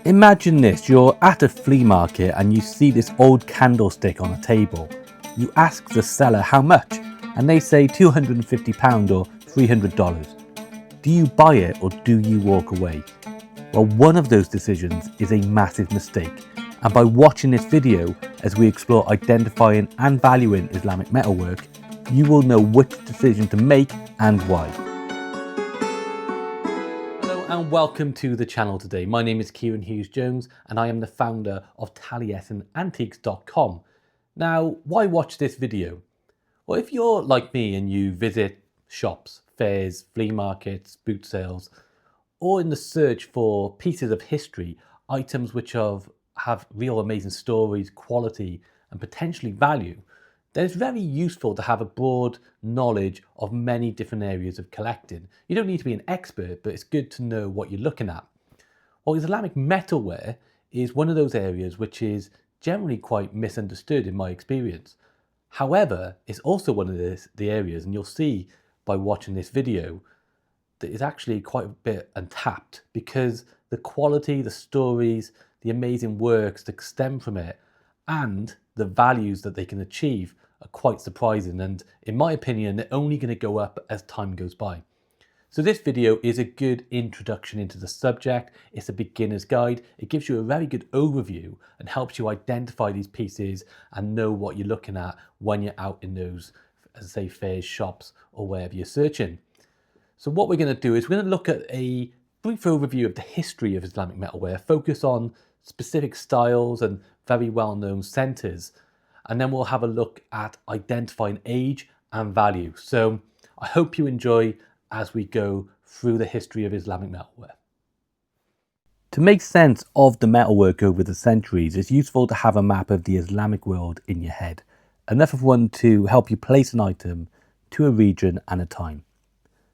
Imagine this, you're at a flea market and you see this old candlestick on a table. You ask the seller how much and they say £250 or $300. Do you buy it or do you walk away? Well, one of those decisions is a massive mistake, and by watching this video as we explore identifying and valuing Islamic metalwork, you will know which decision to make and why. Hello and welcome to the channel today. My name is Kieran Hughes-Jones and I am the founder of TaliesinAntiques.com. Now, why watch this video? Well, if you're like me and you visit shops, fairs, flea markets, boot sales, or in the search for pieces of history, items which have real amazing stories, quality, and potentially value, then it's very useful to have a broad knowledge of many different areas of collecting. You don't need to be an expert, but it's good to know what you're looking at. Well, Islamic metalware is one of those areas which is generally quite misunderstood in my experience. However, it's also one of the areas, and you'll see by watching this video, that is actually quite a bit untapped, because the quality, the stories, the amazing works that stem from it, and the values that they can achieve are quite surprising, and in my opinion, they're only going to go up as time goes by. So this video is a good introduction into the subject. It's a beginner's guide. It gives you a very good overview and helps you identify these pieces and know what you're looking at when you're out in those, as I say, fairs, shops, or wherever you're searching. So what we're going to do is we're going to look at a brief overview of the history of Islamic metalware, focus on specific styles and very well-known centres, and then we'll have a look at identifying age and value. So I hope you enjoy as we go through the history of Islamic metalware. To make sense of the metalwork over the centuries, it's useful to have a map of the Islamic world in your head, enough of one to help you place an item to a region and a time.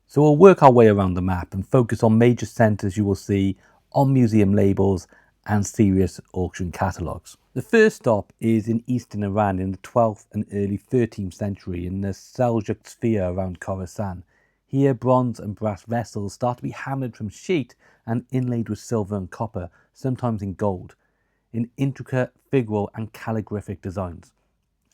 So we'll work our way around the map and focus on major centres you will see on museum labels and serious auction catalogues. The first stop is in eastern Iran in the 12th and early 13th century in the Seljuk sphere around Khorasan. Here, bronze and brass vessels start to be hammered from sheet and inlaid with silver and copper, sometimes in gold, in intricate figural and calligraphic designs.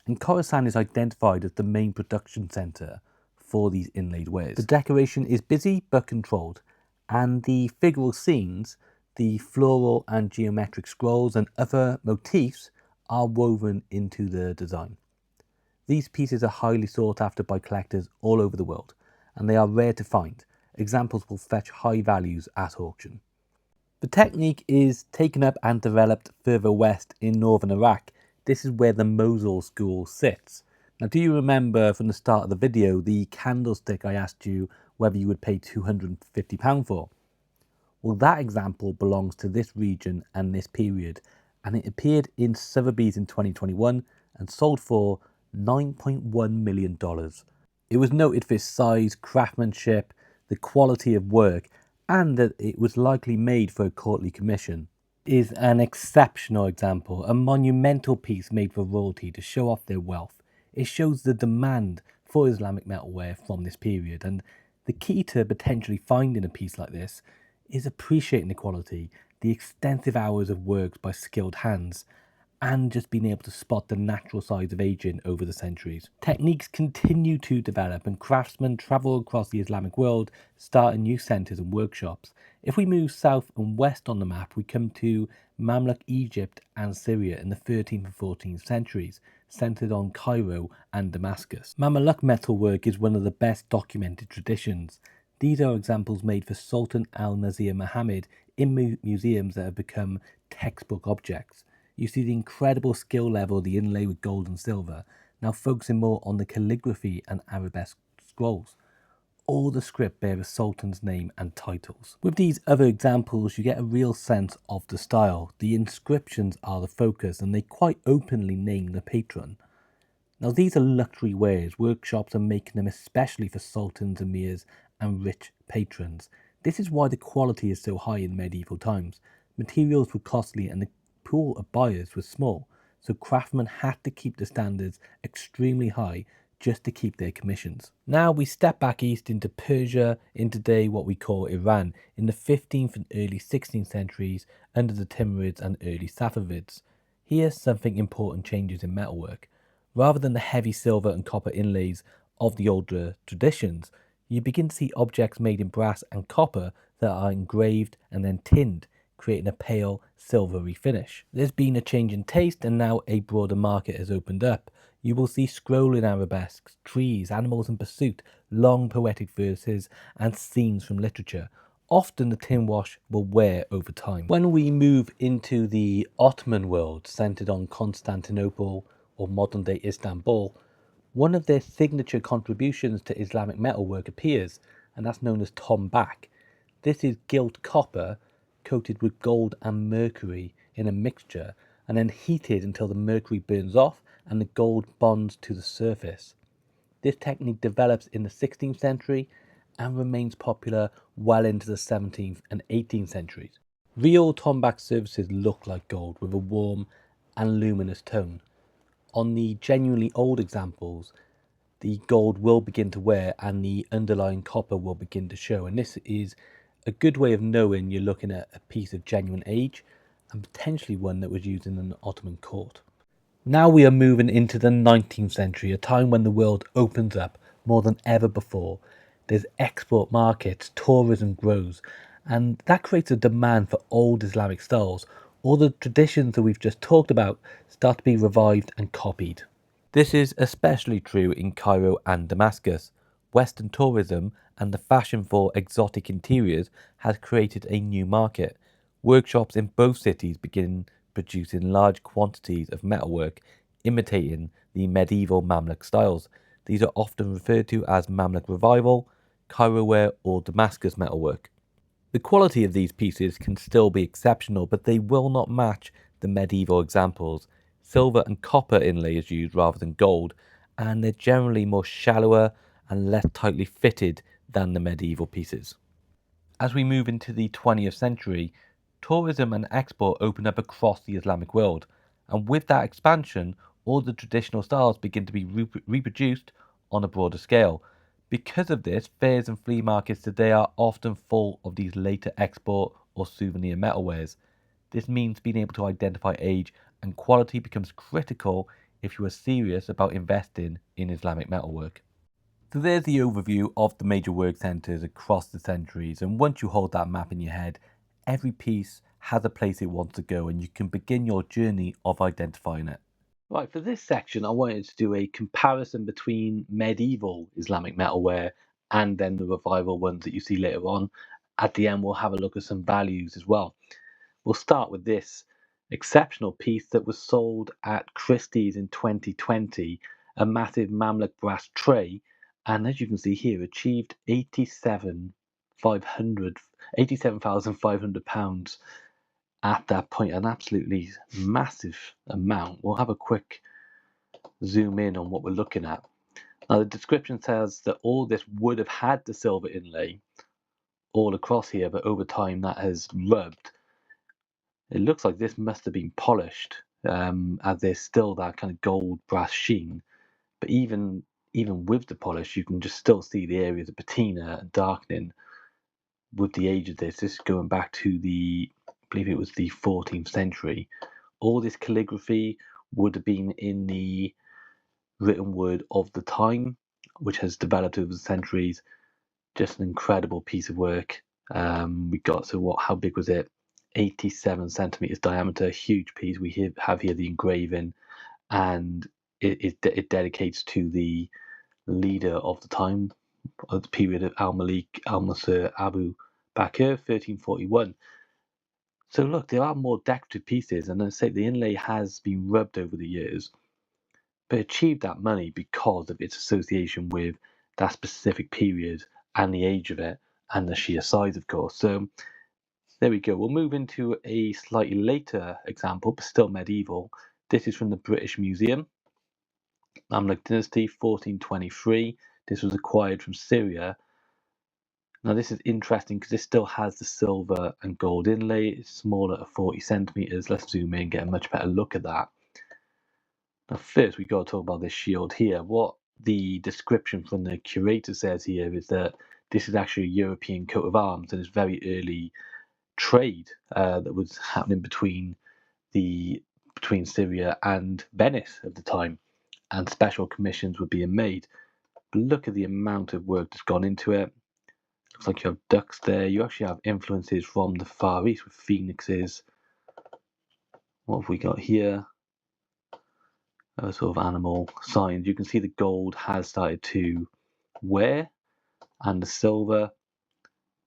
And Khorasan is identified as the main production centre for these inlaid wares. The decoration is busy but controlled, and the figural scenes, the floral and geometric scrolls and other motifs are woven into the design. These pieces are highly sought after by collectors all over the world, and they are rare to find. Examples will fetch high values at auction. The technique is taken up and developed further west in northern Iraq. This is where the Mosul school sits. Now, do you remember from the start of the video the candlestick I asked you whether you would pay £250 for? Well, that example belongs to this region and this period, and it appeared in Sotheby's in 2021 and sold for $9.1 million. It was noted for its size, craftsmanship, the quality of work, and that it was likely made for a courtly commission. It is an exceptional example, a monumental piece made for royalty to show off their wealth. It shows the demand for Islamic metalware from this period, and the key to potentially finding a piece like this is appreciating the quality, the extensive hours of work by skilled hands, and just being able to spot the natural signs of aging over the centuries. Techniques continue to develop and craftsmen travel across the Islamic world, starting new centres and workshops. If we move south and west on the map, we come to Mamluk Egypt and Syria in the 13th and 14th centuries, centred on Cairo and Damascus. Mamluk metalwork is one of the best documented traditions. These are examples made for Sultan al-Nasir Muhammad in museums that have become textbook objects. You see the incredible skill level of the inlay with gold and silver, now focusing more on the calligraphy and arabesque scrolls. All the script bear a sultan's name and titles. With these other examples, you get a real sense of the style. The inscriptions are the focus, and they quite openly name the patron. Now, these are luxury wares. Workshops are making them especially for sultans, emirs, and rich patrons. This is why the quality is so high in medieval times. Materials were costly and the pool of buyers was small, so craftsmen had to keep the standards extremely high just to keep their commissions. Now we step back east into Persia, in today what we call Iran, in the 15th and early 16th centuries under the Timurids and early Safavids. Here something important changes in metalwork. Rather than the heavy silver and copper inlays of the older traditions, you begin to see objects made in brass and copper that are engraved and then tinned, creating a pale silvery finish. There's been a change in taste and now a broader market has opened up. You will see scrolling arabesques, trees, animals in pursuit, long poetic verses and scenes from literature. Often the tin wash will wear over time. When we move into the Ottoman world, centered on Constantinople or modern day Istanbul, one of their signature contributions to Islamic metalwork appears, and that's known as tombak. This is gilt copper coated with gold and mercury in a mixture and then heated until the mercury burns off and the gold bonds to the surface. This technique develops in the 16th century and remains popular well into the 17th and 18th centuries. Real tombak surfaces look like gold with a warm and luminous tone. On the genuinely old examples, the gold will begin to wear and the underlying copper will begin to show. And this is a good way of knowing you're looking at a piece of genuine age and potentially one that was used in an Ottoman court. Now we are moving into the 19th century, a time when the world opens up more than ever before. There's export markets, tourism grows, and that creates a demand for old Islamic styles. All the traditions that we've just talked about start to be revived and copied. This is especially true in Cairo and Damascus. Western tourism and the fashion for exotic interiors has created a new market. Workshops in both cities begin producing large quantities of metalwork imitating the medieval Mamluk styles. These are often referred to as Mamluk Revival, Cairoware or Damascus metalwork. The quality of these pieces can still be exceptional, but they will not match the medieval examples. Silver and copper inlay is used rather than gold, and they're generally more shallower and less tightly fitted than the medieval pieces. As we move into the 20th century, tourism and export open up across the Islamic world, and with that expansion, all the traditional styles begin to be reproduced on a broader scale. Because of this, fairs and flea markets today are often full of these later export or souvenir metalwares. This means being able to identify age and quality becomes critical if you are serious about investing in Islamic metalwork. So there's the overview of the major work centres across the centuries, and once you hold that map in your head, every piece has a place it wants to go and you can begin your journey of identifying it. Right, for this section I wanted to do a comparison between medieval Islamic metalware and then the revival ones that you see later on. At the end we'll have a look at some values as well. We'll start with this exceptional piece that was sold at Christie's in 2020, a massive Mamluk brass tray, and as you can see here, achieved £87,500 at that point, an absolutely massive amount. We'll have a quick zoom in on what we're looking at. Now, the description says that all this would have had the silver inlay all across here, but over time that has rubbed. It looks like this must have been polished, as there's still that kind of gold brass sheen. But even with the polish, you can just still see the areas of patina and darkening with the age of this. This is going back to I believe it was the 14th century. All this calligraphy would have been in the written word of the time, which has developed over the centuries. Just an incredible piece of work. We got to how big was it? 87 centimeters diameter, huge piece. We have here the engraving, and it dedicates to the leader of the time, of the period of Al-Malik al-Nasir Abu Bakr, 1341. So look, there are more decorative pieces, and I say the inlay has been rubbed over the years, but achieved that money because of its association with that specific period and the age of it, and the sheer size, of course. So there we go. We'll move into a slightly later example, but still medieval. This is from the British Museum. Mamluk Dynasty, 1423. This was acquired from Syria. Now this is interesting because this still has the silver and gold inlay. It's smaller at 40 centimeters. Let's zoom in and get a much better look at that. Now first we've got to talk about this shield here. What the description from the curator says here is that this is actually a European coat of arms, and it's very early trade that was happening between Syria and Venice at the time, and special commissions were being made. But look at the amount of work that's gone into it. Looks like you have ducks there. You actually have influences from the Far East with phoenixes. What have we got here? A sort of animal signs. You can see the gold has started to wear, and the silver,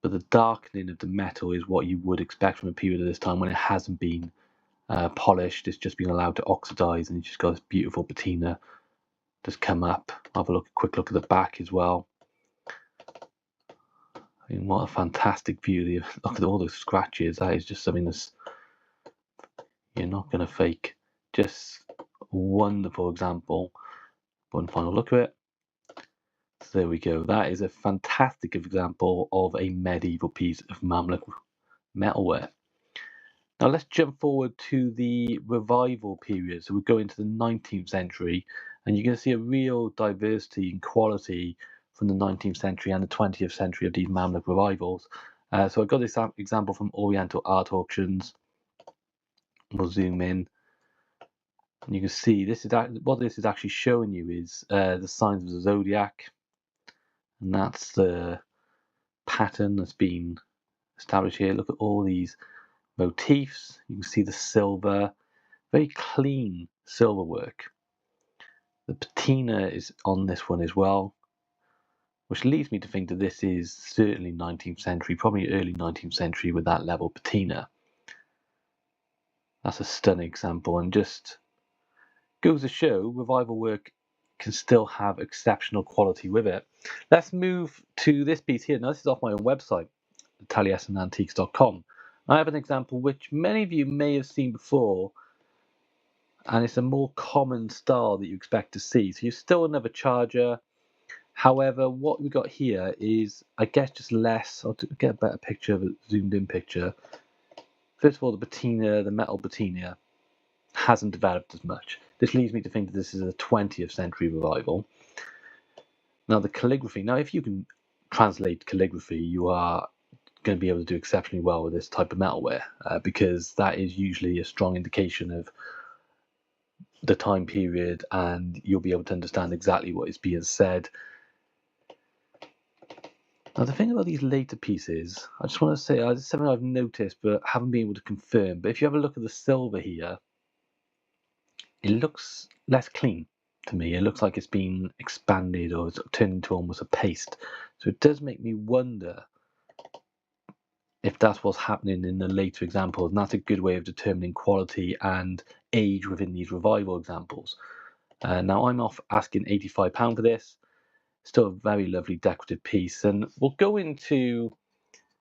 but the darkening of the metal is what you would expect from a period of this time when it hasn't been polished. It's just been allowed to oxidize, and you just got this beautiful patina just come up. Have a quick look at the back as well. I mean, what a fantastic view. Look at all those scratches. That is just something that's you're not going to fake. Just a wonderful example. One final look at it. So there we go. That is a fantastic example of a medieval piece of Mamluk metalware. Now let's jump forward to the revival period. So we go into the 19th century, and you're going to see a real diversity in quality from the 19th century and the 20th century of these Mamluk revivals. So I've got this example from Oriental Art Auctions. We'll zoom in. And you can see what this is actually showing you is the signs of the zodiac, and that's the pattern that's been established here. Look at all these motifs. You can see the silver, very clean silver work. The patina is on this one as well, which leads me to think that this is certainly 19th century, probably early 19th century with that level patina. That's a stunning example, and just goes to show revival work can still have exceptional quality with it. Let's move to this piece here. Now this is off my own website, taliesinantiques.com. I have an example which many of you may have seen before, and it's a more common style that you expect to see. So you're still another charger. However, what we got here is, I guess, just less. I'll get a better picture of a zoomed in picture. First of all, the patina, the metal patina, hasn't developed as much. This leads me to think that this is a 20th century revival. Now the calligraphy, if you can translate calligraphy, you are going to be able to do exceptionally well with this type of metalware, because that is usually a strong indication of the time period, and you'll be able to understand exactly what is being said. Now the thing about these later pieces, I just want to say, it's something I've noticed but haven't been able to confirm, but if you have a look at the silver here, it looks less clean to me. It looks like it's been expanded or it's turned into almost a paste. So it does make me wonder if that's what's happening in the later examples, and that's a good way of determining quality and age within these revival examples. Now I'm off asking £85 for this. Still a very lovely decorative piece, and we'll go into,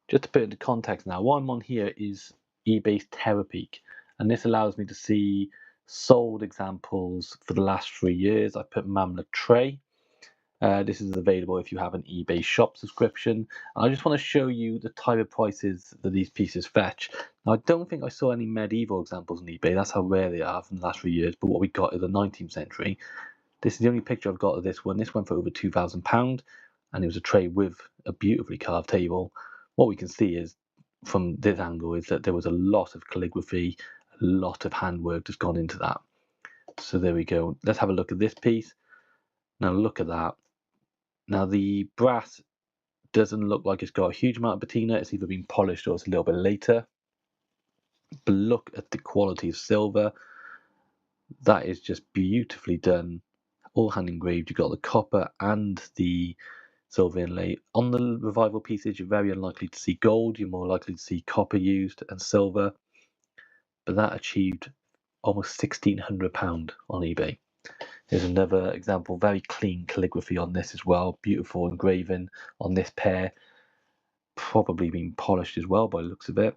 just to put it into context now, what I'm on here is eBay's Terapeak, and this allows me to see sold examples for the last 3 years. I put Mamluk Tray. This is available if you have an eBay shop subscription. I just want to show you the type of prices that these pieces fetch. Now, I don't think I saw any medieval examples on eBay. That's how rare they are from the last 3 years. But what we got is the 19th century. This is the only picture I've got of this one. This went for over £2,000, and it was a tray with a beautifully carved table. What we can see is, from this angle, is that there was a lot of calligraphy, a lot of handwork that's gone into that. So there we go. Let's have a look at this piece. Now look at that. Now the brass doesn't look like it's got a huge amount of patina. It's either been polished or it's a little bit later. But look at the quality of silver. That is just beautifully done. All hand engraved. You've got the copper and the silver inlay. On the revival pieces, you're very unlikely to see gold. You're more likely to see copper used and silver. But that achieved almost £1,600 on eBay. Here's another example, very clean calligraphy on this as well. Beautiful engraving on this pair. Probably been polished as well by the looks of it.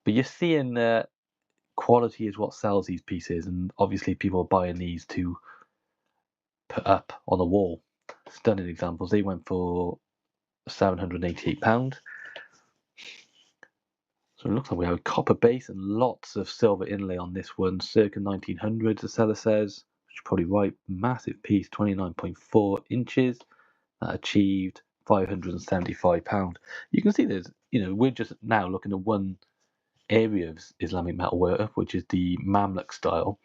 But you're seeing that quality is what sells these pieces, and obviously people are buying these to put up on the wall. Stunning examples. They went for £788. So it looks like we have a copper base and lots of silver inlay on this one, circa 1900, the seller says. which is probably right, massive piece, 29.4 inches, that achieved £575. You can see there's, we're just now looking at one area of Islamic metalwork, which is the Mamluk style.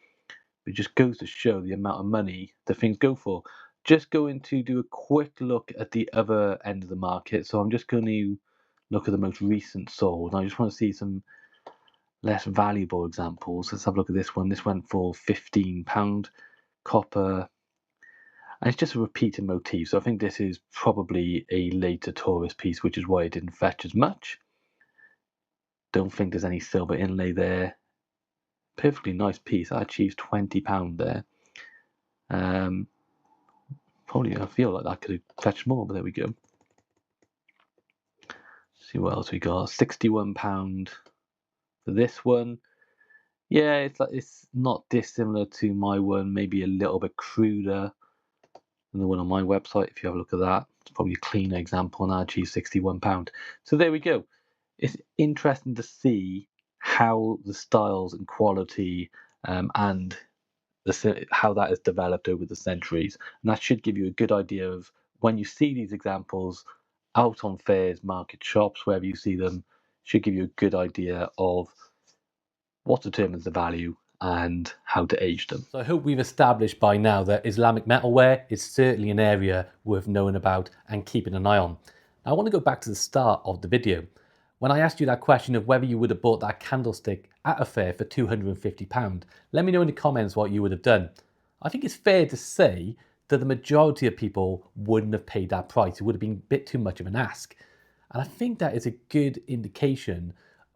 It just goes to show the amount of money that things go for. Just going to do a quick look at the other end of the market. So I'm just going to look at the most recent sold. I just want to see some less valuable examples. Let's have a look at this one. This went for £15, copper, and it's just a repeating motif. So I think this is probably a later tourist piece, which is why it didn't fetch as much. Don't think there's any silver inlay there. Perfectly nice piece. That achieves £20 there. Probably I feel like that could have fetched more, but there we go. See what else we got. £61 for this one. Yeah, it's not dissimilar to my one, maybe a little bit cruder than the one on my website. If you have a look at that, it's probably a cleaner example, and I achieved £61. So there we go. It's interesting to see how the styles and quality and how that has developed over the centuries. And that should give you a good idea of when you see these examples out on fairs, market shops, wherever you see them, should give you a good idea of what determines the value and how to age them. So I hope we've established by now that Islamic metalware is certainly an area worth knowing about and keeping an eye on. Now, I want to go back to the start of the video. When I asked you that question of whether you would have bought that candlestick at a fair for £250, let me know in the comments what you would have done. I think it's fair to say that the majority of people wouldn't have paid that price. It would have been a bit too much of an ask. And I think that is a good indication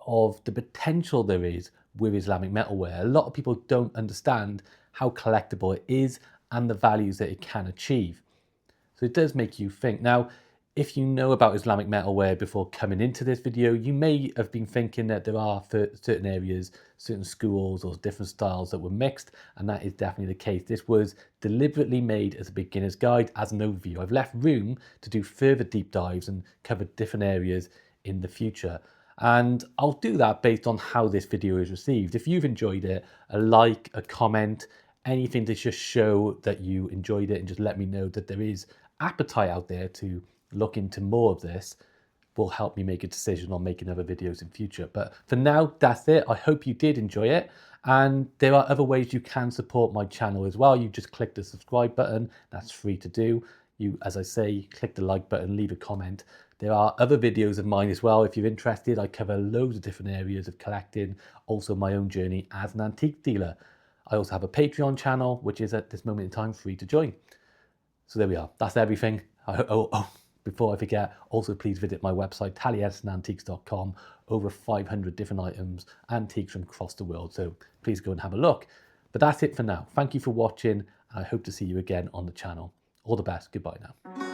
of the potential there is with Islamic metalware. A lot of people don't understand how collectible it is and the values that it can achieve. So it does make you think. Now, if you know about Islamic metalware before coming into this video, you may have been thinking that there are certain areas, certain schools or different styles that were mixed, and that is definitely the case. This was deliberately made as a beginner's guide, as an overview. I've left room to do further deep dives and cover different areas in the future. And I'll do that based on how this video is received. If you've enjoyed it, a like, a comment, anything to just show that you enjoyed it and just let me know that there is appetite out there to look into more of this, will help me make a decision on making other videos in future. But for now, that's it. I hope you did enjoy it. And there are other ways you can support my channel as well. You just click the subscribe button. That's free to do. You, as I say, click the like button, leave a comment. There are other videos of mine as well. If you're interested, I cover loads of different areas of collecting, also my own journey as an antique dealer. I also have a Patreon channel, which is at this moment in time free to join. So there we are. That's everything. Before I forget, also please visit my website, taliesinantiques.com. Over 500 different items, antiques from across the world. So please go and have a look. But that's it for now. Thank you for watching, and I hope to see you again on the channel. All the best. Goodbye now.